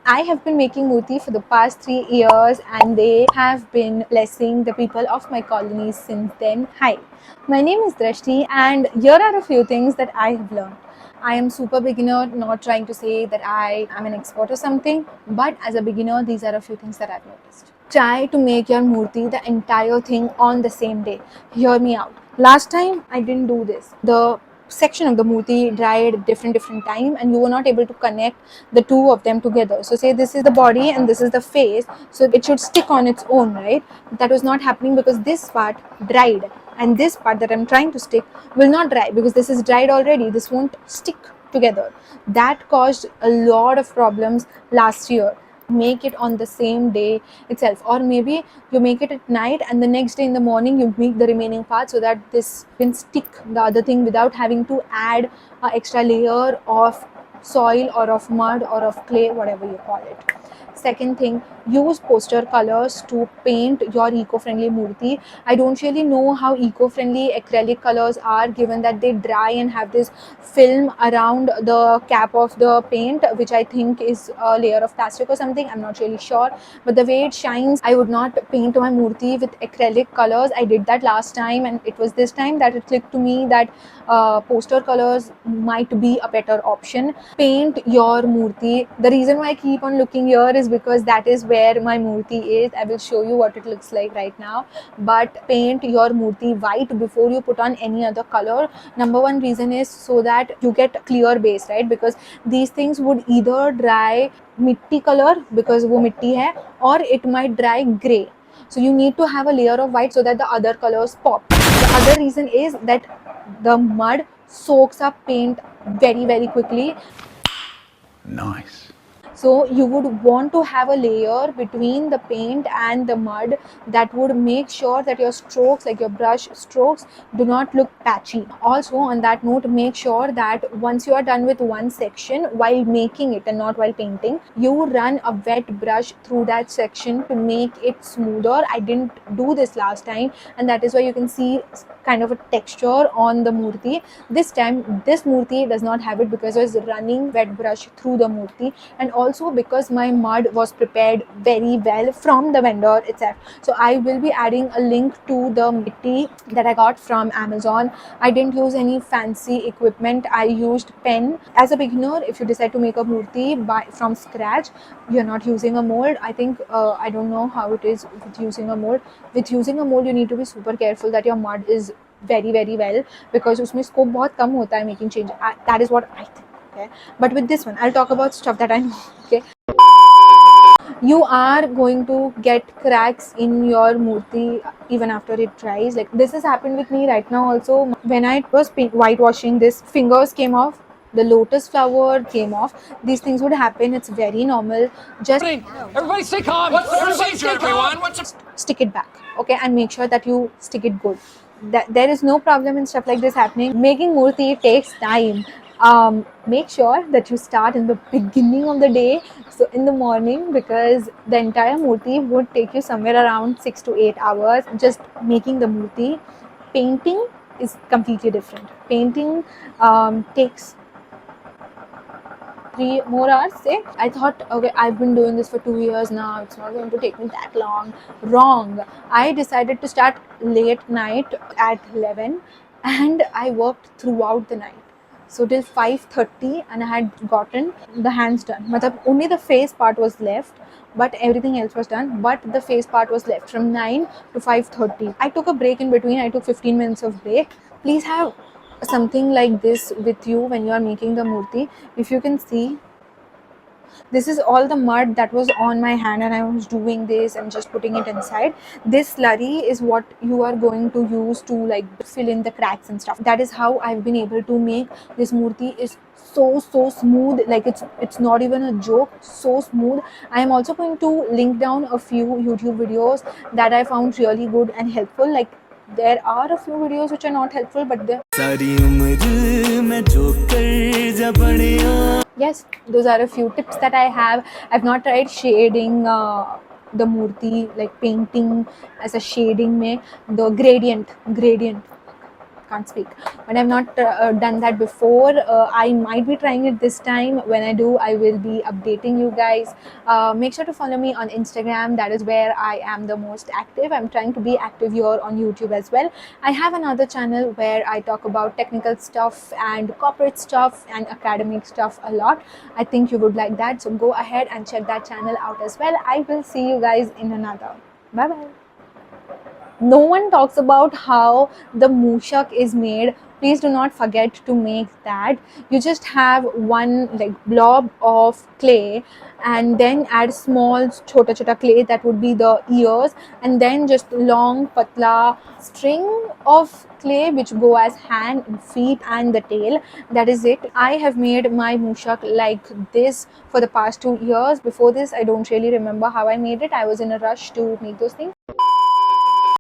I have been making murti for the past 3 years and they have been blessing the people of my colony since then. Hi, my name is Drashti and here are a few things that I have learned. I am super beginner, not trying to say that I am an expert or something, but as a beginner, these are a few things that I've noticed. Try to make your murti, the entire thing, on the same day. Hear me out. Last time I didn't do this. The section of the murti dried at different time and you were not able to connect the two of them together. So say this is the body and this is the face, so it should stick on its own, right? That was not happening because this part dried and this part that I'm trying to stick will not dry because this is dried already. This won't stick together. That caused a lot of problems last year. Make it on the same day itself, or maybe you make it at night and the next day in the morning you make the remaining part so that this can stick the other thing without having to add an extra layer of soil or of mud or of clay, whatever you call it. Second thing, use poster colors to paint your eco-friendly murti. I don't really know how eco-friendly acrylic colors are, given that they dry and have this film around the cap of the paint, which I think is a layer of plastic or something. I'm not really sure, but the way it shines, I would not paint my murti with acrylic colors. I did that last time and it was this time that it clicked to me that poster colors might be a better option. Paint your murti. The reason why I keep on looking here is because that is where my murti is. I will show you what it looks like right now. But paint your murti white before you put on any other color. Number one reason is so that you get clear base, right? Because these things would either dry mitti color because वो मिट्टी है, or it might dry gray. So you need to have a layer of white so that the other colors pop. The other reason is that the mud soaks up paint very quickly. Nice. So you would want to have a layer between the paint and the mud that would make sure that your strokes, like your brush strokes, do not look patchy. Also on that note, make sure that once you are done with one section while making it and not while painting, you run a wet brush through that section to make it smoother. I didn't do this last time and that is why you can see kind of a texture on the murti. This time this murti does not have it because I was running wet brush through the murti, and also because my mud was prepared very well from the vendor itself. So I will be adding a link to the mitti that I got from Amazon. I didn't use any fancy equipment. I used pen. As a beginner, if you decide to make a murti from scratch, you're not using a mold. I think I don't know how it is with using a mold. With using a mold, you need to be super careful that your mud is very well, because उसमें scope बहुत कम होता है making change. That is what I think. Okay, but with this one I'll talk about stuff that I know. Okay, you are going to get cracks in your murti even after it dries. Like this has happened with me right now also. When I was whitewashing, this fingers came off, the lotus flower came off. These things would happen. It's very normal. Just Everybody stay calm. What's the procedure, everyone? stick it back, okay, and make sure that you stick it good. That there is no problem in stuff like this happening. Making murti takes time. Make sure that you start in the beginning of the day, so in the morning, because the entire murti would take you somewhere around 6 to 8 hours just making the murti. Painting is completely different. Painting takes 3 more hours, say. I thought, okay, I've been doing this for 2 years now, it's not going to take me that long. Wrong. I decided to start late night at 11 and I worked throughout the night. So till 5:30 and I had gotten the hands done. Matlab, only the face part was left, but everything else was done. But the face part was left from 9 to 5:30. I took a break in between. I took 15 minutes of break. Please have something like this with you when you are making the murti. If you can see, this is all the mud that was on my hand and I was doing this and just putting it inside. This slurry is what you are going to use to like fill in the cracks and stuff. That is how I've been able to make this murti. Is so smooth, like it's not even a joke, so smooth. I am also going to link down a few YouTube videos that I found really good and helpful. Like there are a few videos which are not helpful, but yes, those are a few tips that I have. I've not tried shading the murti, like painting as a shading mein, the gradient. can't speak, but I've not done that before. I might be trying it this time. When I do, I will be updating you guys. Make sure to follow me on Instagram. That is where I am the most active. I'm trying to be active here on YouTube as well. I have another channel where I talk about technical stuff and corporate stuff and academic stuff a lot. I think you would like that, so go ahead and check that channel out as well. I will see you guys in another. Bye bye. No one talks about how the mushak is made. Please do not forget to make that. You just have one like blob of clay and then add small chota clay, that would be the ears, and then just long patla string of clay which go as hand and feet and the tail. That is it. I have made my mushak like this for the past 2 years. Before this, I don't really remember how I made it. I was in a rush to make those things.